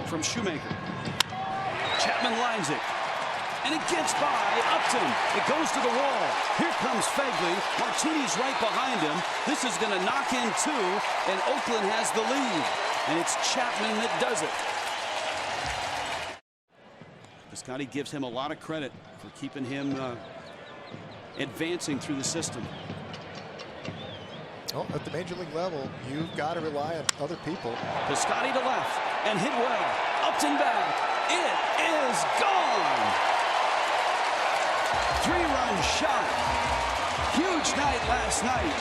from Shoemaker. Chapman lines it. And it gets by Upton. It goes to the wall. Here comes Fegley. Martini's right behind him. This is going to knock in two, and Oakland has the lead. And it's Chapman that does it. Piscotty gives him a lot of credit for keeping him advancing through the system. Oh, at the major league level, you've got to rely on other people. Piscotty to left and hit well. Upton back. It is gone. 3-run shot. Huge night last night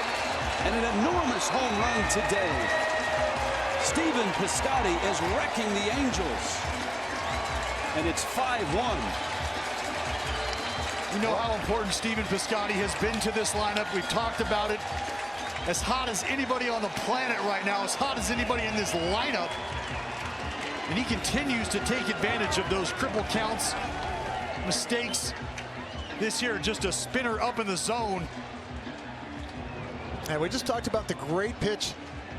and an enormous home run today. Stephen Piscotty is wrecking the Angels. And it's 5-1. You know how important Stephen Piscotty has been to this lineup. We've talked about it. As hot as anybody on the planet right now, as hot as anybody in this lineup. And he continues to take advantage of those triple counts, mistakes. This year, just a spinner up in the zone. And we just talked about the great pitch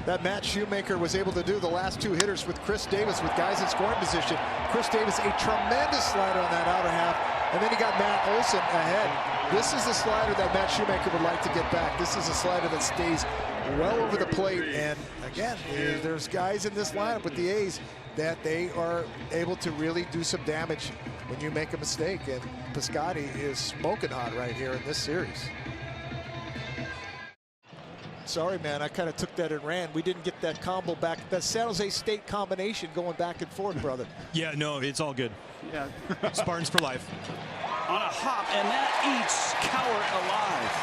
that Matt Shoemaker was able to do the last two hitters with Chris Davis with guys in scoring position. Chris Davis, a tremendous slider on that outer half. And then he got Matt Olson ahead. This is the slider that Matt Shoemaker would like to get back. This is a slider that stays well over the plate. And again, there's guys in this lineup with the A's that they are able to really do some damage when you make a mistake. And Piscotty is smoking hot right here in this series. Sorry, man, I kind of took that and ran. We didn't get that combo back. That San Jose State combination going back and forth, brother. Yeah, no, it's all good. Yeah. Spartans for life. On a hop, and that eats Cowart alive.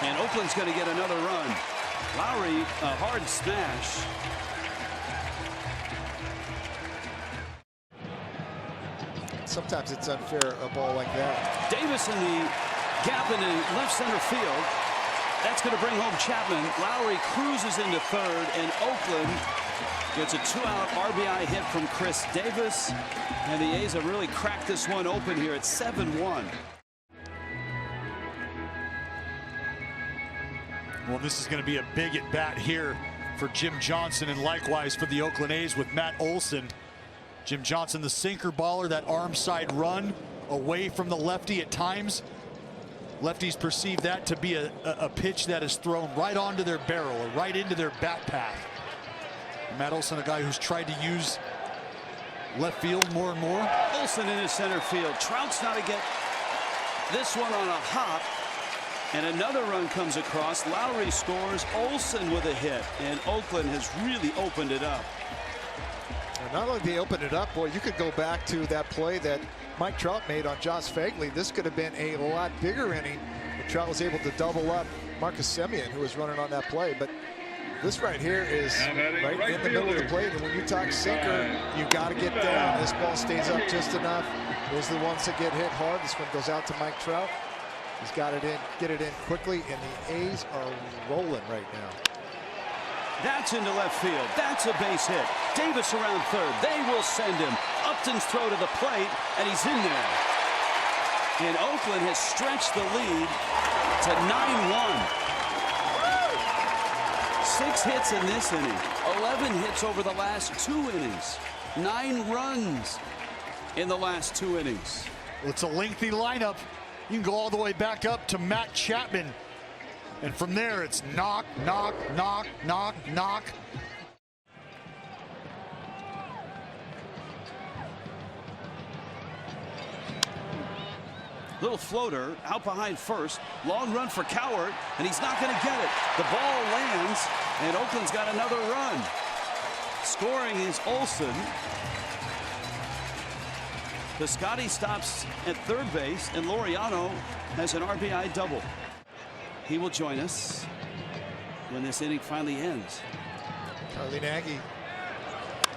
And Oakland's going to get another run. Lowry, a hard smash. Sometimes it's unfair, a ball like that. Davis in the gap in the left center field. That's going to bring home Chapman. Lowry cruises into third, and Oakland gets a 2-out RBI hit from Chris Davis. And the A's have really cracked this one open here at 7-1. Well, this is going to be a big at bat here for Jim Johnson, and likewise for the Oakland A's with Matt Olson. Jim Johnson, the sinker baller, that arm side run away from the lefty at times. Lefties perceive that to be a pitch that is thrown right onto their barrel or right into their bat path. Matt Olson, a guy who's tried to use left field more and more. Olson in his center field. Trout's not to get this one on a hop. And another run comes across. Lowry scores. Olson with a hit. And Oakland has really opened it up. And not only they opened it up, boy, you could go back to that play that Mike Trout made on Josh Fegley. This could have been a lot bigger inning. But Trout was able to double up Marcus Semien, who was running on that play. But this right here is right in the middle of the plate. And when you talk sinker, you got to get down. This ball stays up just enough. Those are the ones that get hit hard. This one goes out to Mike Trout. He's got it in, get it in quickly, and the A's are rolling right now. That's into left field. That's a base hit. Davis around third. They will send him. Upton's throw to the plate, and he's in there. And Oakland has stretched the lead to 9-1. 6 hits in this inning. 11 hits over the last 2 innings. 9 runs in the last 2 innings. Well, it's a lengthy lineup. You can go all the way back up to Matt Chapman. And from there, it's knock, knock, knock, knock, knock. Little floater out behind first. Long run for Cowart, and he's not going to get it. The ball lands, and Oakland's got another run. Scoring is Olson. Piscotty stops at third base, and Laureano has an RBI double. He will join us when this inning finally ends. Charlie Nagy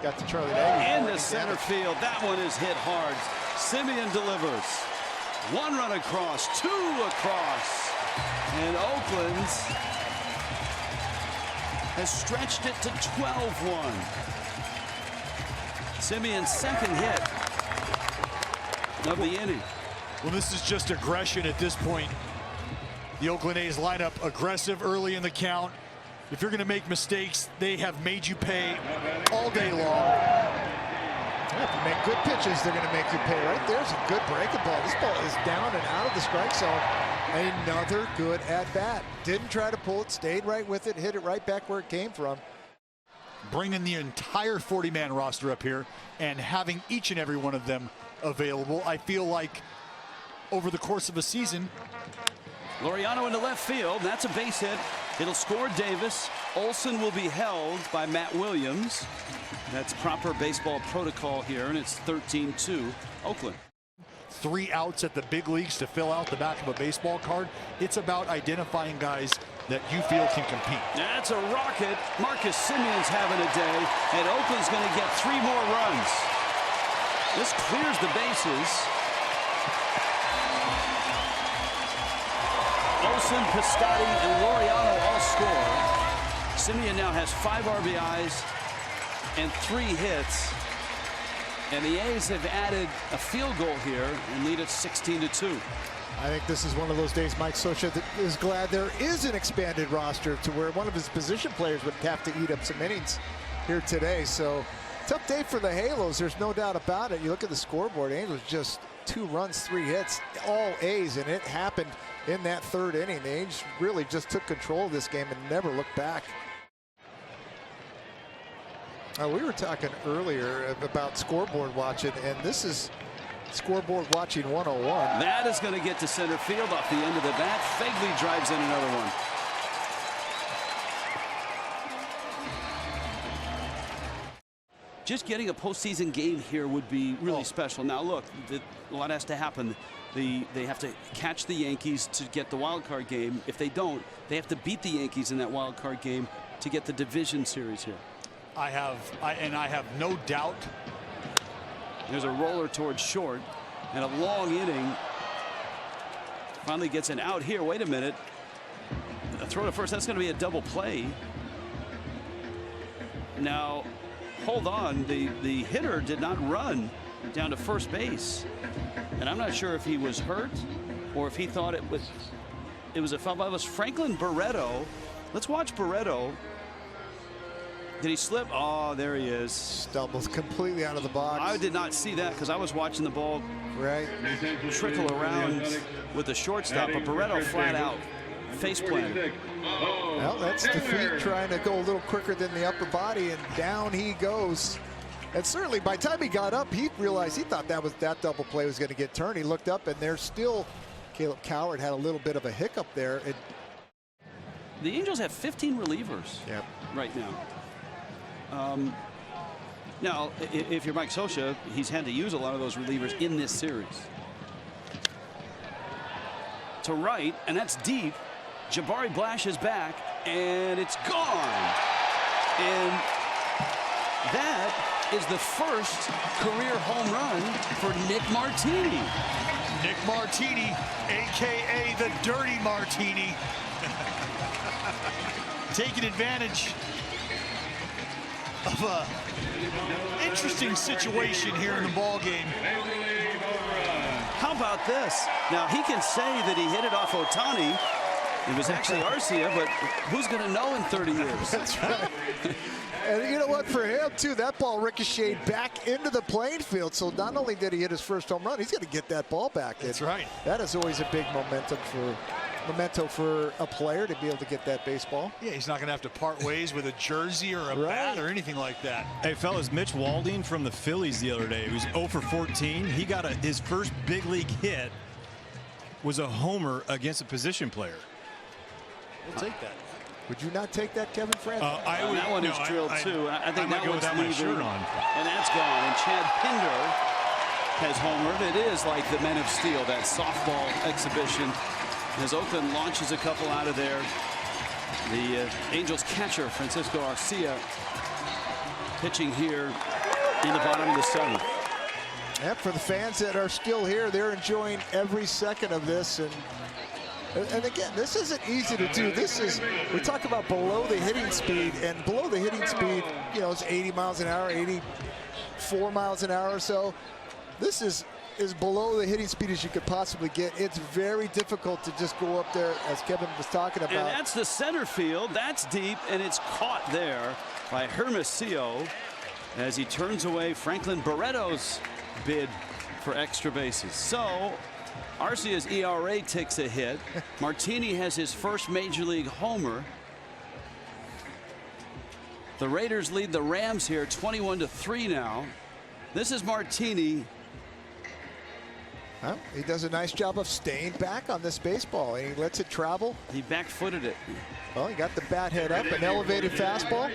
got to Charlie Nagy. Into center field. That one is hit hard. Semien delivers. 1 run across, 2 across. And Oakland has stretched it to 12-1. Semien's second hit of the inning. Well, this is just aggression at this point. The Oakland A's lineup aggressive early in the count. If you're going to make mistakes, they have made you pay all day long. Yeah, make good pitches, they're going to make you pay. Right there's a good breaking ball. This ball is down and out of the strike zone. Another good at-bat. Didn't try to pull it, stayed right with it, hit it right back where it came from. Bringing the entire 40-man roster up here and having each and every one of them available. I feel like over the course of a season. Laureano into left field. That's a base hit. It'll score Davis. Olsen will be held by Matt Williams. That's proper baseball protocol here, and it's 13-2 Oakland. 3 outs at the big leagues to fill out the back of a baseball card. It's about identifying guys that you feel can compete. That's a rocket. Marcus Simeon's having a day, and Oakland's going to get 3 more runs. This clears the bases. Olsen, Piscotti, and Laureano all score. Simeon now has 5 RBIs and 3 hits. And the A's have added a field goal here and lead it 16-2. I think this is one of those days Mike Scioscia is glad there is an expanded roster to where one of his position players would have to eat up some innings here today. So tough day for the Halos. There's no doubt about it. You look at the scoreboard, Angels just 2 runs, 3 hits, all A's, and it happened in that 3rd inning. The Angels really just took control of this game and never looked back. We were talking earlier about scoreboard watching, and this is scoreboard watching 101. That is going to get to center field off the end of the bat. Fegley drives in another one. Just getting a postseason game here would be really special. Now look, a lot has to happen. They have to catch the Yankees to get the wild card game. If they don't, they have to beat the Yankees in that wild card game to get the division series here. I have no doubt. There's a roller towards short and a long inning. Finally gets an out here. Wait a minute. A throw to first. That's going to be a double play. Now, hold on. The hitter did not run down to first base. And I'm not sure if he was hurt or if he thought it was a foul ball. It was Franklin Barreto. Let's watch Barreto. Did he slip? Oh, there he is. Stumbles completely out of the box. I did not see that because I was watching the ball trickle around with the shortstop, but Barreto flat out face planted. Well, that's defeat trying to go a little quicker than the upper body, and down he goes. And certainly by the time he got up, he realized he thought that double play was going to get turned. He looked up, and there's still Caleb Coward had a little bit of a hiccup there. The Angels have 15 relievers right now. Now, if you're Mike Scioscia, he's had to use a lot of those relievers in this series. To right, and that's deep. Jabari Blash is back, and it's gone. And that is the first career home run for Nick Martini. Nick Martini, a.k.a. the Dirty Martini. Taking advantage of a interesting situation here in the ball game. How about this? Now he can say that he hit it off Ohtani. It was actually Arcia, but who's going to know in 30 years? That's right. And you know what? For him too, that ball ricocheted back into the playing field. So not only did he hit his first home run, he's going to get that ball back. That's right. That is always a big memento for a player to be able to get that baseball. Yeah, he's not going to have to part ways with a jersey or a bat or anything like that. Hey, fellas, Mitch Walding from the Phillies the other day, he was 0 for 14. He got his first big league hit was a homer against a position player. We'll take that. Would you not take that, Kevin Francis? I would. That one is drilled too. I think that one's my shirt on. And that's gone. And Chad Pinder has homered. It is like the Men of Steel, that softball exhibition. As Oakland launches a couple out of there, the Angels catcher Francisco Arcia pitching here in the bottom of the 7th. Yeah, for the fans that are still here, they're enjoying every second of this. And again, this isn't easy to do. This is, we talk about below the hitting speed, and below the hitting speed, you know, it's 80 miles an hour, 84 miles an hour or so. This is as below the hitting speed as you could possibly get. It's very difficult to just go up there, as Kevin was talking about. And that's the center field. That's deep, and it's caught there by Hermosillo. as he turns away Franklin Barretto's bid for extra bases. So Arcia's ERA takes a hit. Martini has his first major league homer. The Raiders lead the Rams here 21-3 now. This is Martini. Well, he does a nice job of staying back on this baseball, and he lets it travel. He back-footed it. Well, he got the bat head up, an elevated fastball.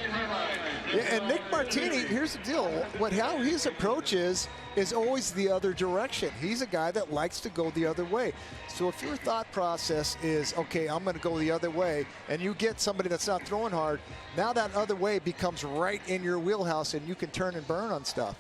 Yeah, and Nick Martini, here's the deal. How his approach is always the other direction. He's a guy that likes to go the other way. So if your thought process is, okay, I'm going to go the other way, and you get somebody that's not throwing hard, now that other way becomes right in your wheelhouse, and you can turn and burn on stuff.